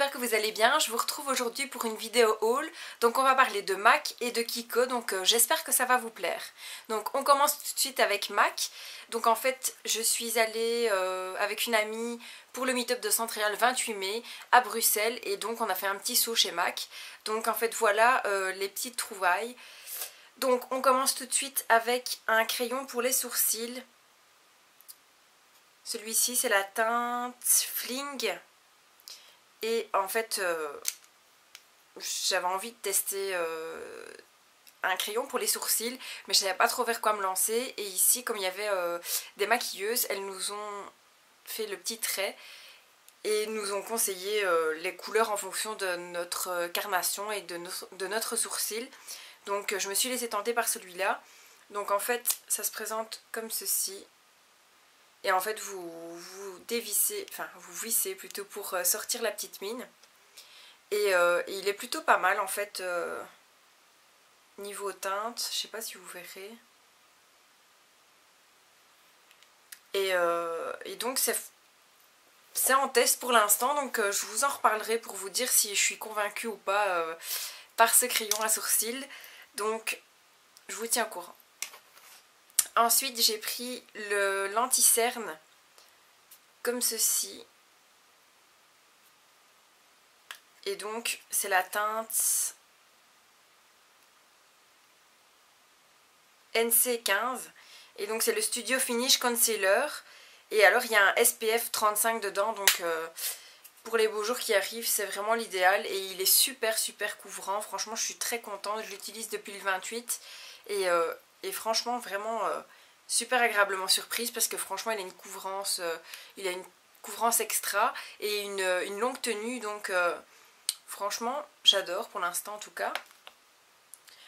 j'espère que vous allez bien. Je vous retrouve aujourd'hui pour une vidéo haul. Donc on va parler de MAC et de Kiko, donc j'espère que ça va vous plaire. Donc on commence tout de suite avec MAC. Donc en fait je suis allée avec une amie pour le meet-up de Centréal le 28 mai à Bruxelles. Et donc on a fait un petit saut chez MAC. Donc en fait voilà les petites trouvailles. Donc on commence tout de suite avec un crayon pour les sourcils. Celui-ci c'est la teinte Fling. Et en fait, j'avais envie de tester un crayon pour les sourcils, mais je savais pas trop vers quoi me lancer. Et ici, comme il y avait des maquilleuses, elles nous ont fait le petit trait et nous ont conseillé les couleurs en fonction de notre carnation et de notre sourcil. Donc je me suis laissée tenter par celui-là. Donc en fait, ça se présente comme ceci. Et en fait vous dévissez, enfin vous vissez plutôt pour sortir la petite mine. Et il est plutôt pas mal en fait niveau teinte, je sais pas si vous verrez. Et donc c'est en test pour l'instant, donc je vous en reparlerai pour vous dire si je suis convaincue ou pas par ce crayon à sourcils. Donc je vous tiens au courant. Ensuite j'ai pris l'anti-cerne comme ceci. Et donc c'est la teinte NC15. Et donc c'est le Studio Finish Concealer. Et alors il y a un SPF 35 dedans. Donc pour les beaux jours qui arrivent c'est vraiment l'idéal. Et il est super couvrant. Franchement je suis très contente. Je l'utilise depuis le 28. Et franchement vraiment super agréablement surprise. Parce que franchement il a une couvrance, extra. Et une longue tenue. Donc franchement j'adore pour l'instant en tout cas.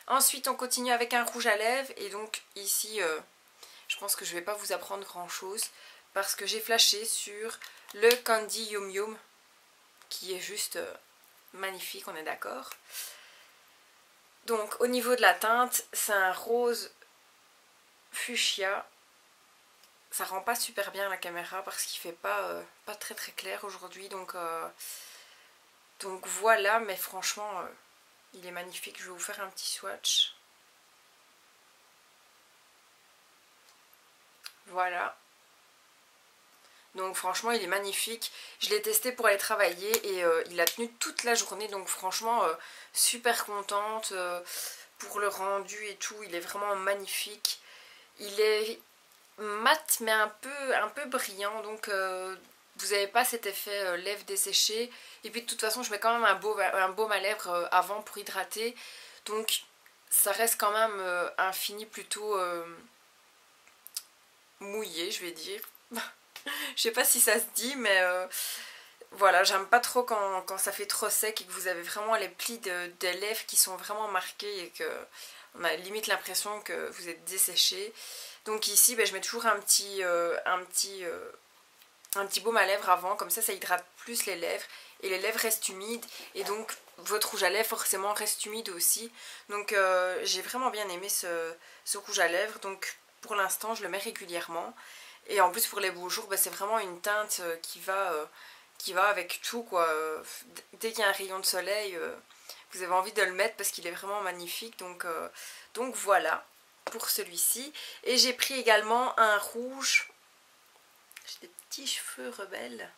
Ensuite on continue avec un rouge à lèvres. Et donc ici je pense que je vais pas vous apprendre grand chose. Parce que j'ai flashé sur le Candy Yum Yum. Qui est juste magnifique, on est d'accord. Donc au niveau de la teinte, c'est un rose fuchsia. Ça rend pas super bien la caméra parce qu'il fait pas très clair aujourd'hui. Donc voilà, mais franchement il est magnifique. Je vais vous faire un petit swatch. Voilà. Donc franchement il est magnifique. Je l'ai testé pour aller travailler et il a tenu toute la journée. Donc franchement super contente pour le rendu et tout. Il est vraiment magnifique. Il est mat mais un peu brillant. Donc vous n'avez pas cet effet lèvres desséchées. Et puis de toute façon je mets quand même un baume à lèvres avant pour hydrater. Donc ça reste quand même un fini plutôt mouillé, je vais dire. Je sais pas si ça se dit, mais voilà, j'aime pas trop quand ça fait trop sec et que vous avez vraiment les plis des lèvres qui sont vraiment marqués et que on a limite l'impression que vous êtes desséché. Donc ici je mets toujours un petit baume à lèvres avant, comme ça hydrate plus les lèvres et les lèvres restent humides et donc votre rouge à lèvres forcément reste humide aussi. Donc j'ai vraiment bien aimé ce rouge à lèvres, donc pour l'instant je le mets régulièrement. Et en plus pour les beaux jours c'est vraiment une teinte qui va avec tout quoi. Dès qu'il y a un rayon de soleil vous avez envie de le mettre parce qu'il est vraiment magnifique. Donc voilà pour celui-ci. Et j'ai pris également un rouge. J'ai des petits cheveux rebelles.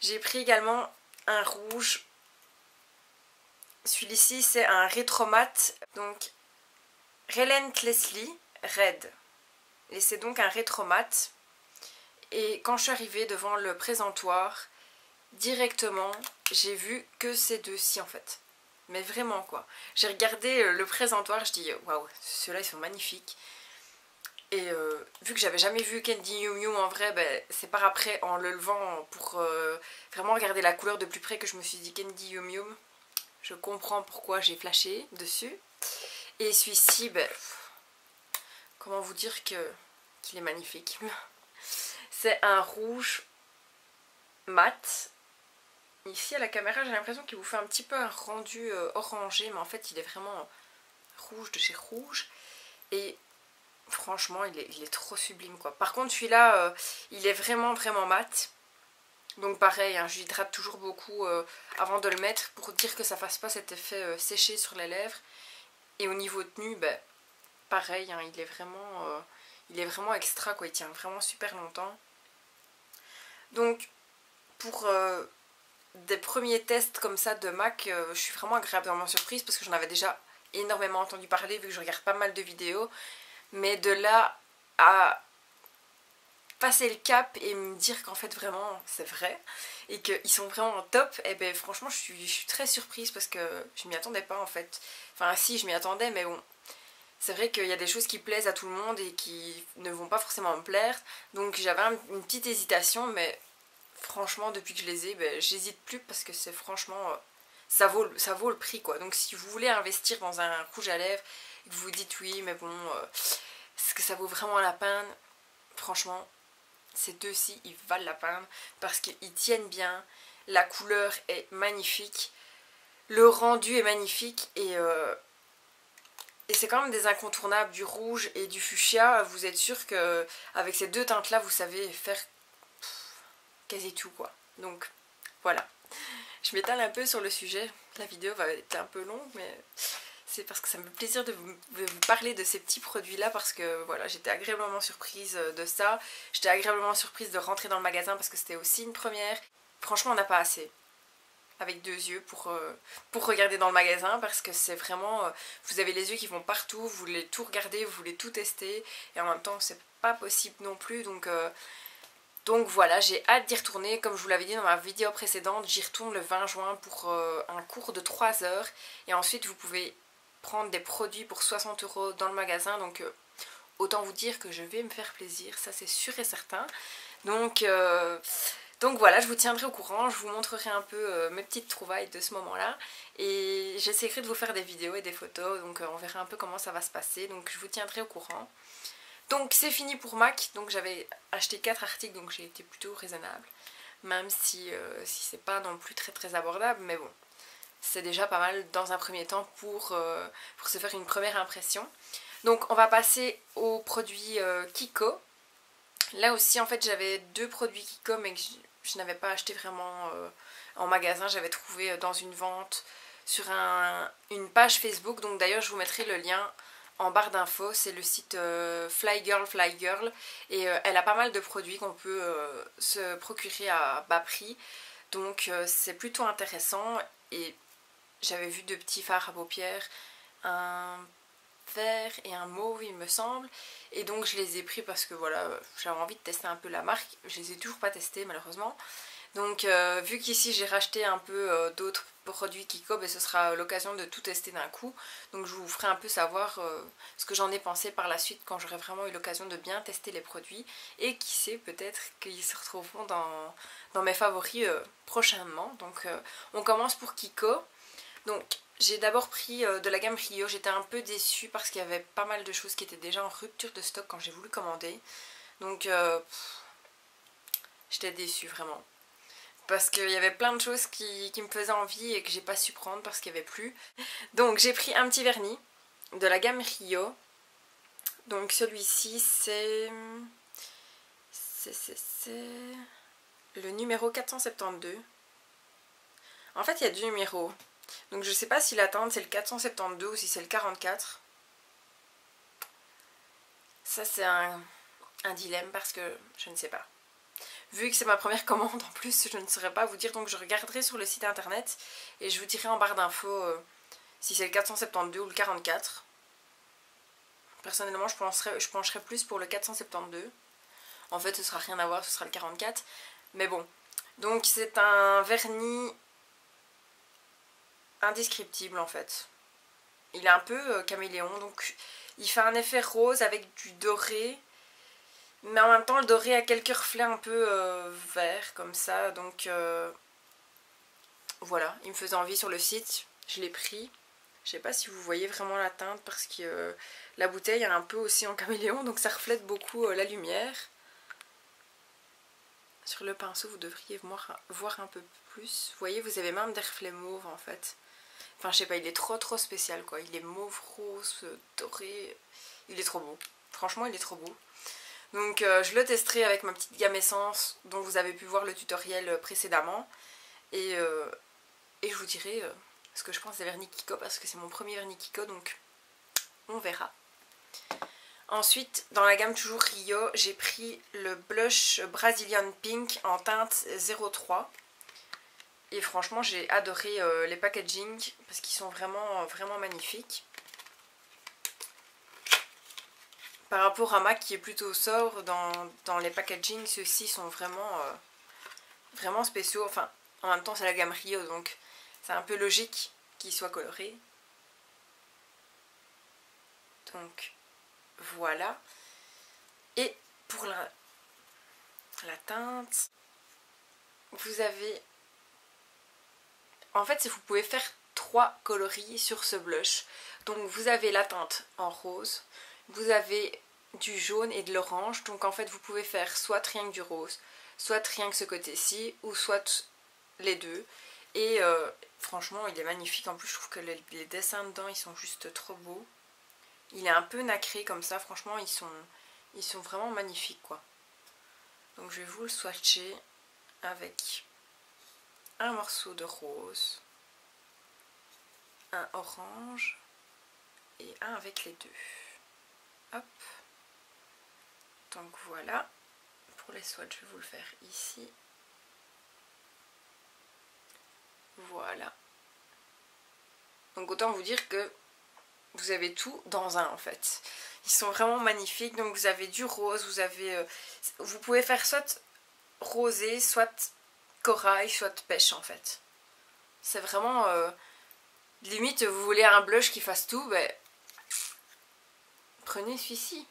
J'ai pris également un rouge. Celui-ci c'est un Retromat. Donc Relentlessly Red. Et c'est donc un Retromat. Et quand je suis arrivée devant le présentoir, directement j'ai vu que ces deux-ci en fait. Mais vraiment quoi. J'ai regardé le présentoir, je dis waouh, ceux-là ils sont magnifiques. Et vu que j'avais jamais vu Candy Yum Yum en vrai, c'est par après en le levant pour vraiment regarder la couleur de plus près que je me suis dit Candy Yum Yum. Je comprends pourquoi j'ai flashé dessus. Et celui-ci, comment vous dire qu'il est magnifique. C'est un rouge mat. Ici à la caméra j'ai l'impression qu'il vous fait un petit peu un rendu orangé, mais en fait il est vraiment rouge de chez rouge. Et franchement il est trop sublime quoi. Par contre celui-là il est vraiment mat. Donc pareil, hein, j'hydrate toujours beaucoup avant de le mettre pour dire que ça fasse pas cet effet séché sur les lèvres. Et au niveau tenue, ben, pareil, hein, il est vraiment extra quoi, il tient vraiment super longtemps. Donc pour des premiers tests comme ça de MAC, je suis vraiment agréablement surprise parce que j'en avais déjà énormément entendu parler vu que je regarde pas mal de vidéos. Mais de là à passer le cap et me dire qu'en fait vraiment c'est vrai et qu'ils sont vraiment top, et ben franchement je suis très surprise parce que je m'y attendais pas en fait. Enfin si, je m'y attendais, mais bon, c'est vrai qu'il y a des choses qui plaisent à tout le monde et qui ne vont pas forcément me plaire. Donc j'avais une petite hésitation, mais franchement depuis que je les ai, ben, j'hésite plus parce que c'est franchement ça vaut le prix quoi. Donc si vous voulez investir dans un rouge à lèvres et que vous vous dites oui mais bon est-ce que ça vaut vraiment la peine, franchement ces deux-ci ils valent la peine parce qu'ils tiennent bien, la couleur est magnifique, le rendu est magnifique et c'est quand même des incontournables du rouge et du fuchsia. Vous êtes sûr que avec ces deux teintes là vous savez faire quasi tout quoi. Donc voilà, je m'étale un peu sur le sujet, la vidéo va être un peu longue mais c'est parce que ça me fait plaisir de vous parler de ces petits produits là parce que voilà, j'étais agréablement surprise de ça. J'étais agréablement surprise de rentrer dans le magasin parce que c'était aussi une première. Franchement on n'a pas assez avec deux yeux pour regarder dans le magasin parce que c'est vraiment vous avez les yeux qui vont partout, vous voulez tout regarder, vous voulez tout tester et en même temps c'est pas possible non plus. Donc voilà, j'ai hâte d'y retourner. Comme je vous l'avais dit dans ma vidéo précédente, j'y retourne le 20 juin pour un cours de 3 heures et ensuite vous pouvez prendre des produits pour 60 € dans le magasin. Donc autant vous dire que je vais me faire plaisir, ça c'est sûr et certain. Donc voilà, je vous tiendrai au courant, je vous montrerai un peu mes petites trouvailles de ce moment-là. Et j'essaierai de vous faire des vidéos et des photos, donc on verra un peu comment ça va se passer. Donc je vous tiendrai au courant. Donc c'est fini pour MAC, donc j'avais acheté 4 articles, donc j'ai été plutôt raisonnable. Même si c'est pas non plus très très abordable, mais bon, c'est déjà pas mal dans un premier temps pour se faire une première impression. Donc on va passer aux produits Kiko. Là aussi en fait j'avais deux produits Kiko mais que je n'avais pas acheté vraiment en magasin. J'avais trouvé dans une vente sur une page Facebook. Donc d'ailleurs je vous mettrai le lien en barre d'infos. C'est le site Fly Girl et elle a pas mal de produits qu'on peut se procurer à bas prix. Donc c'est plutôt intéressant et j'avais vu deux petits fards à paupières, un vert et un mauve il me semble, et donc je les ai pris parce que voilà, j'avais envie de tester un peu la marque. Je les ai toujours pas testés malheureusement. Donc vu qu'ici j'ai racheté un peu d'autres produits Kiko, ben, ce sera l'occasion de tout tester d'un coup. Donc je vous ferai un peu savoir ce que j'en ai pensé par la suite quand j'aurai vraiment eu l'occasion de bien tester les produits. Et qui sait, peut-être qu'ils se retrouveront dans mes favoris prochainement. Donc on commence pour Kiko. Donc j'ai d'abord pris de la gamme Rio. J'étais un peu déçue parce qu'il y avait pas mal de choses qui étaient déjà en rupture de stock quand j'ai voulu commander. Donc j'étais déçue vraiment. Parce qu'il y avait plein de choses qui me faisaient envie et que j'ai pas su prendre parce qu'il n'y avait plus. Donc j'ai pris un petit vernis de la gamme Rio. Donc celui-ci c'est le numéro 472. En fait il y a deux numéros. Donc je sais pas si la teinte c'est le 472 ou si c'est le 44. Ça c'est un dilemme parce que je ne sais pas. Vu que c'est ma première commande en plus, je ne saurais pas vous dire, donc je regarderai sur le site internet et je vous dirai en barre d'infos si c'est le 472 ou le 44. Personnellement je pencherais plus pour le 472. En fait ce sera rien à voir, ce sera le 44. Mais bon, donc c'est un vernis indescriptible en fait. Il est un peu caméléon, donc il fait un effet rose avec du doré. Mais en même temps le doré a quelques reflets un peu verts comme ça, donc voilà, il me faisait envie sur le site, je l'ai pris. Je sais pas si vous voyez vraiment la teinte parce que la bouteille est un peu aussi en caméléon, donc ça reflète beaucoup la lumière. Sur le pinceau vous devriez voir un peu plus. Vous voyez, vous avez même des reflets mauves en fait. Enfin je sais pas, il est trop spécial quoi, il est mauve, rose, doré, il est trop beau. Franchement il est trop beau. Donc je le testerai avec ma petite gamme essence dont vous avez pu voir le tutoriel précédemment. Et je vous dirai ce que je pense des vernis Kiko parce que c'est mon premier vernis Kiko, donc on verra. Ensuite, dans la gamme toujours Rio, j'ai pris le blush Brazilian Pink en teinte 03. Et franchement, j'ai adoré les packaging parce qu'ils sont vraiment, vraiment magnifiques. Par rapport à MAC qui est plutôt sobre, dans les packaging, ceux-ci sont vraiment, vraiment spéciaux. Enfin, en même temps, c'est la gamme Rio, donc c'est un peu logique qu'ils soient colorés. Donc, voilà. Et pour la teinte, vous avez... En fait, vous pouvez faire 3 coloris sur ce blush. Donc, vous avez la teinte en rose, vous avez du jaune et de l'orange. Donc, en fait, vous pouvez faire soit rien que du rose, soit rien que ce côté-ci, ou soit les deux. Et franchement, il est magnifique. En plus, je trouve que les dessins dedans, ils sont juste trop beaux. Il est un peu nacré comme ça. Franchement, ils sont vraiment magnifiques, quoi. Donc, je vais vous le swatcher avec un morceau de rose, un orange et un avec les deux. Hop. Donc voilà. Pour les swatchs, je vais vous le faire ici. Voilà. Donc autant vous dire que vous avez tout dans un en fait. Ils sont vraiment magnifiques. Donc vous avez du rose, vous pouvez faire soit rosé, soit corail, soit pêche en fait. C'est vraiment... limite, vous voulez un blush qui fasse tout, ben... prenez celui-ci.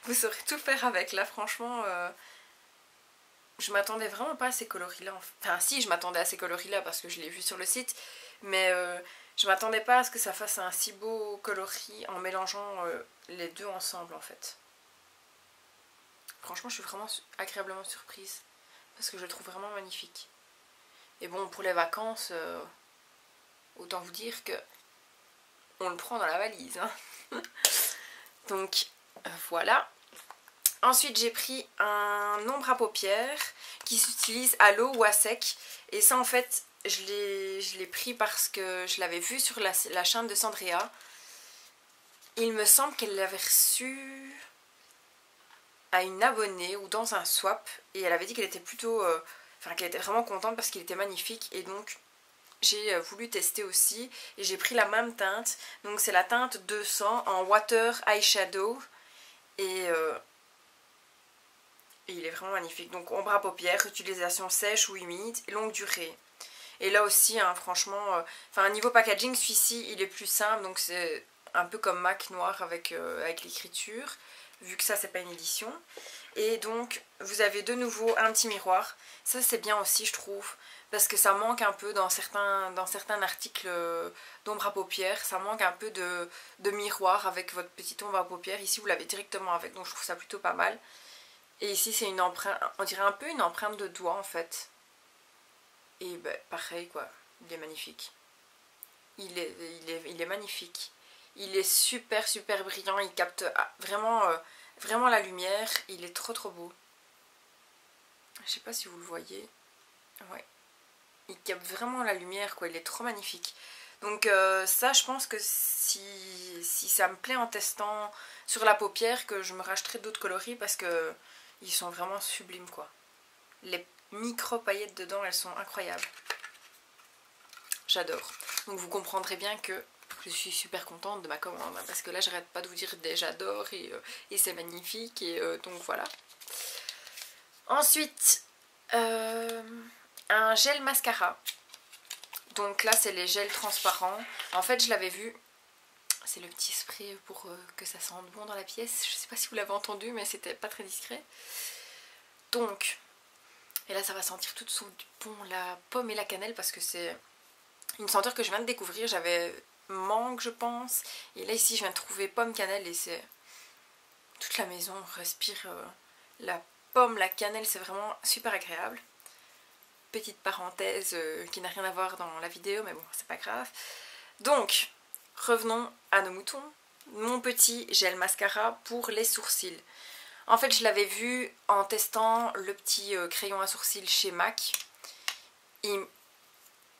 Vous saurez tout faire avec. Là franchement... je m'attendais vraiment pas à ces coloris là. Enfin si, je m'attendais à ces coloris là parce que je l'ai vu sur le site. Mais je m'attendais pas à ce que ça fasse un si beau coloris en mélangeant les deux ensemble en fait. Franchement je suis vraiment agréablement surprise. Parce que je le trouve vraiment magnifique. Et bon pour les vacances, autant vous dire que on le prend dans la valise. Hein. Donc voilà. Ensuite j'ai pris un ombre à paupières qui s'utilise à l'eau ou à sec. Et ça en fait je l'ai pris parce que je l'avais vu sur la chaîne de Sandrea. Il me semble qu'elle l'avait reçu à une abonnée ou dans un swap. Et elle avait dit qu'elle était plutôt... enfin qu'elle était vraiment contente parce qu'il était magnifique. Et donc j'ai voulu tester aussi. Et j'ai pris la même teinte. Donc c'est la teinte 200 en Water Eyeshadow. Et il est vraiment magnifique. Donc ombre à paupières, utilisation sèche ou humide, longue durée. Et là aussi, hein, franchement, enfin niveau packaging, celui-ci il est plus simple. Donc c'est un peu comme MAC noir avec l'écriture. Vu que ça c'est pas une édition. Et donc vous avez de nouveau un petit miroir. Ça c'est bien aussi je trouve. Parce que ça manque un peu dans certains articles d'ombre à paupières. Ça manque un peu de miroir avec votre petite ombre à paupières. Ici vous l'avez directement avec. Donc je trouve ça plutôt pas mal. Et ici c'est une empreinte, on dirait un peu une empreinte de doigt en fait. Et ben, pareil quoi, il est magnifique. Il est magnifique. Il est super super brillant, il capte vraiment, vraiment la lumière. Il est trop trop beau. Je sais pas si vous le voyez. Ouais. Il capte vraiment la lumière quoi, il est trop magnifique. Donc ça je pense que si ça me plaît en testant sur la paupière que je me rachèterai d'autres coloris parce que ils sont vraiment sublimes quoi. Les micro paillettes dedans elles sont incroyables. J'adore. Donc vous comprendrez bien que je suis super contente de ma commande hein, parce que là j'arrête pas de vous dire des j'adore et c'est magnifique et donc voilà. Ensuite un gel mascara. Donc là c'est les gels transparents. En fait je l'avais vu. C'est le petit spray pour que ça sente bon dans la pièce. Je sais pas si vous l'avez entendu mais c'était pas très discret. Donc, et là ça va sentir tout son bon la pomme et la cannelle parce que c'est une senteur que je viens de découvrir. J'avais mangue je pense. Et là ici je viens de trouver pomme cannelle et c'est... Toute la maison respire la pomme, la cannelle, c'est vraiment super agréable. Petite parenthèse qui n'a rien à voir dans la vidéo mais bon c'est pas grave. Donc, revenons à nos moutons. Mon petit gel mascara pour les sourcils. En fait, je l'avais vu en testant le petit crayon à sourcils chez MAC.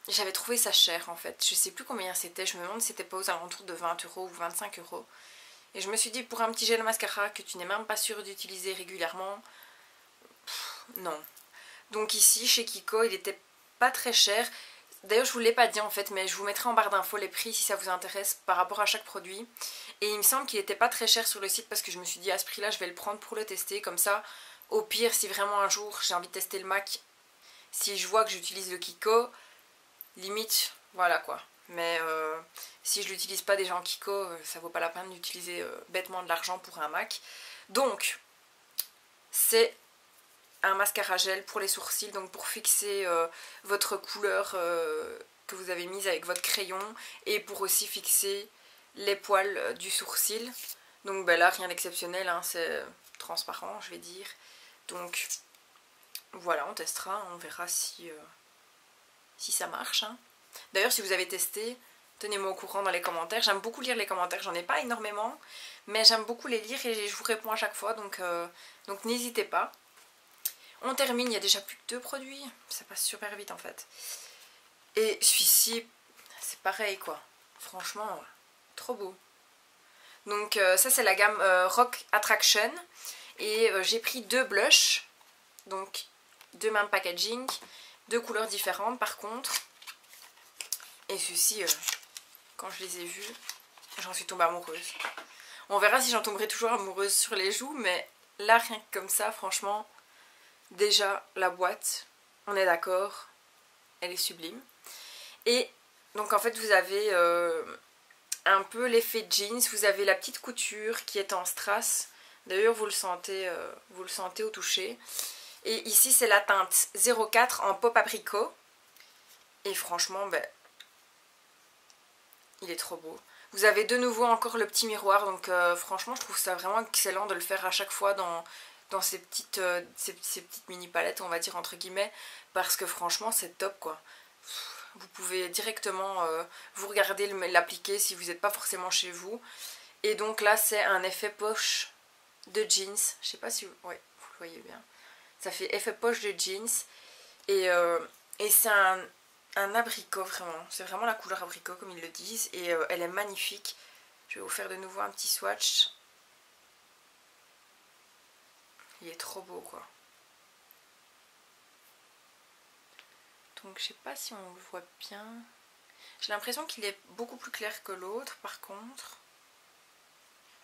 J'avais trouvé ça cher en fait. Je sais plus combien c'était. Je me demande si c'était pas aux alentours de 20 € ou 25 €. Et je me suis dit, pour un petit gel mascara que tu n'es même pas sûr d'utiliser régulièrement, non. Donc ici, chez Kiko, il était pas très cher. D'ailleurs, je vous l'ai pas dit en fait, mais je vous mettrai en barre d'infos les prix si ça vous intéresse par rapport à chaque produit. Et il me semble qu'il était pas très cher sur le site parce que je me suis dit, à ce prix-là, je vais le prendre pour le tester. Comme ça, au pire, si vraiment un jour j'ai envie de tester le MAC, si je vois que j'utilise le Kiko, limite, voilà quoi. Mais si je l'utilise pas déjà en Kiko, ça vaut pas la peine d'utiliser bêtement de l'argent pour un MAC. Donc, c'est un mascara gel pour les sourcils, donc pour fixer votre couleur que vous avez mise avec votre crayon et pour aussi fixer les poils du sourcil. Donc ben là, rien d'exceptionnel, hein, c'est transparent, je vais dire. Donc voilà, on testera, on verra si ça marche. Hein. D'ailleurs, si vous avez testé, tenez-moi au courant dans les commentaires. J'aime beaucoup lire les commentaires, j'en ai pas énormément, mais j'aime beaucoup les lire et je vous réponds à chaque fois, donc n'hésitez pas. On termine, il y a déjà plus que 2 produits, ça passe super vite en fait. Et celui-ci, c'est pareil quoi, franchement, trop beau. Donc ça c'est la gamme Rock Attraction, et j'ai pris 2 blushs, donc 2 mêmes packaging, 2 couleurs différentes par contre. Et ceux-ci, quand je les ai vus, j'en suis tombée amoureuse. On verra si j'en tomberai toujours amoureuse sur les joues, mais là rien que comme ça, franchement... Déjà, la boîte, on est d'accord, elle est sublime. Et donc en fait, vous avez un peu l'effet jeans, vous avez la petite couture qui est en strass. D'ailleurs, vous le sentez au toucher. Et ici, c'est la teinte 04 en pop apricot. Et franchement, ben, il est trop beau. Vous avez de nouveau encore le petit miroir, donc franchement, je trouve ça vraiment excellent de le faire à chaque fois dans ces petites mini palettes, on va dire entre guillemets, parce que franchement c'est top quoi. Vous pouvez directement vous regarder l'appliquer si vous n'êtes pas forcément chez vous. Et donc là c'est un effet poche de jeans, je sais pas si vous, ouais, vous le voyez bien, ça fait effet poche de jeans, et c'est un abricot vraiment, c'est vraiment la couleur abricot comme ils le disent, et elle est magnifique. Je vais vous faire de nouveau un petit swatch. Il est trop beau quoi. Donc je sais pas si on le voit bien. J'ai l'impression qu'il est beaucoup plus clair que l'autre par contre.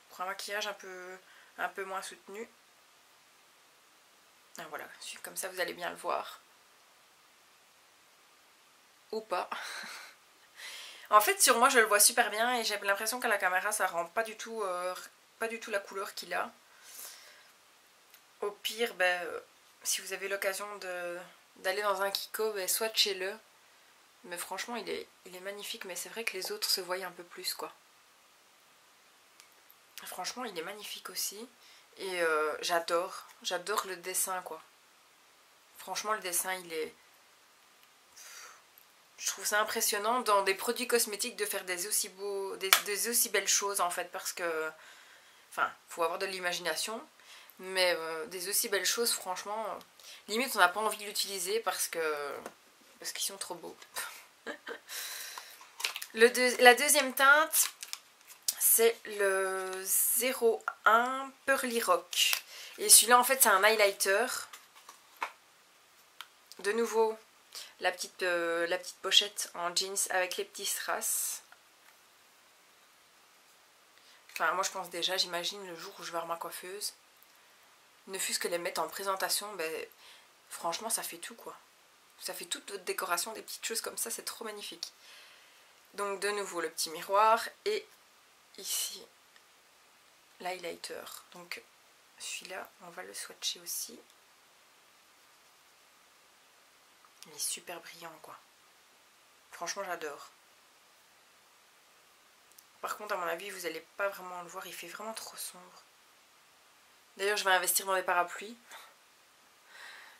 Pour un maquillage un peu moins soutenu. Ah, voilà, comme ça vous allez bien le voir. Ou pas. En fait sur moi je le vois super bien et j'ai l'impression qu'à la caméra ça rend pas du tout la couleur qu'il a. Au pire, ben, si vous avez l'occasion d'aller dans un Kiko, ben, swatchez-le. Mais franchement, il est magnifique, mais c'est vrai que les autres se voient un peu plus, quoi. Franchement, il est magnifique aussi. Et j'adore le dessin, quoi. Franchement, le dessin, il est... Je trouve ça impressionnant dans des produits cosmétiques de faire des aussi belles choses, en fait, parce que... Enfin, faut avoir de l'imagination. Mais des aussi belles choses, franchement, limite on n'a pas envie de l'utiliser parce qu'ils sont trop beaux. La deuxième teinte, c'est le 01 Pearly Rock. Et celui-là en fait c'est un highlighter. De nouveau, la petite pochette en jeans avec les petits strass. Enfin moi je pense déjà, j'imagine le jour où je vais avoir ma coiffeuse. Ne fût-ce que les mettre en présentation, ben, franchement ça fait tout quoi. Ça fait toute votre décoration, des petites choses comme ça, c'est trop magnifique. Donc de nouveau le petit miroir et ici l'highlighter. Donc celui-là, on va le swatcher aussi. Il est super brillant quoi. Franchement j'adore. Par contre à mon avis vous n'allez pas vraiment le voir, il fait vraiment trop sombre. D'ailleurs je vais investir dans les parapluies.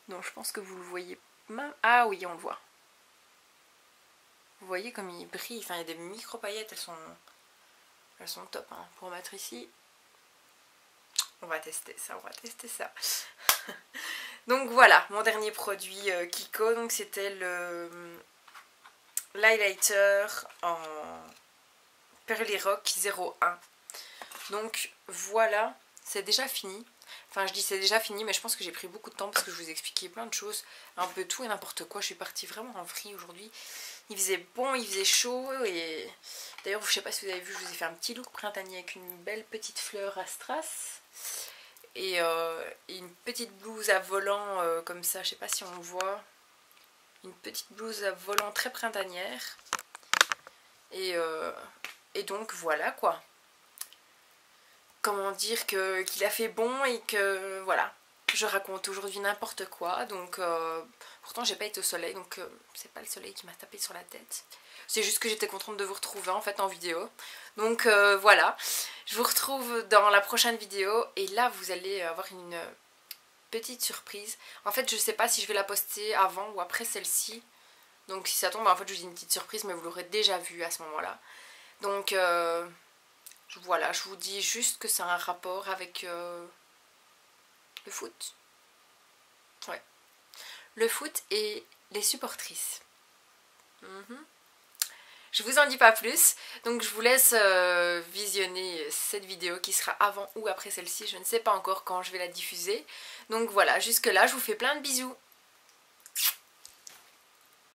Donc je pense que vous le voyez même. Ah oui on le voit. Vous voyez comme il brille, enfin il y a des micro paillettes, elles sont top hein. Pour mettre ici. On va tester ça, on va tester ça. Donc voilà, mon dernier produit Kiko, donc c'était l'highlighter en Pearly Rock 01. Donc voilà, c'est déjà fini. Enfin je dis c'est déjà fini, mais je pense que j'ai pris beaucoup de temps parce que je vous ai expliqué plein de choses, un peu tout et n'importe quoi. Je suis partie vraiment en vrille aujourd'hui. Il faisait bon, il faisait chaud et d'ailleurs je sais pas si vous avez vu, je vous ai fait un petit look printanier avec une belle petite fleur à strass et une petite blouse à volant comme ça, je sais pas si on voit, une petite blouse à volant très printanière et donc voilà quoi. Comment dire qu'il a fait bon et que voilà, je raconte aujourd'hui n'importe quoi. Donc pourtant j'ai pas été au soleil, donc c'est pas le soleil qui m'a tapé sur la tête. C'est juste que j'étais contente de vous retrouver en fait en vidéo. Donc voilà, je vous retrouve dans la prochaine vidéo et là vous allez avoir une petite surprise. En fait je sais pas si je vais la poster avant ou après celle-ci. Donc si ça tombe en fait je vous dis une petite surprise, mais vous l'aurez déjà vue à ce moment-là. Donc voilà, je vous dis juste que c'est un rapport avec le foot. Ouais. Le foot et les supportrices. Je vous en dis pas plus, donc je vous laisse visionner cette vidéo qui sera avant ou après celle-ci. Je ne sais pas encore quand je vais la diffuser. Donc voilà, jusque là, je vous fais plein de bisous.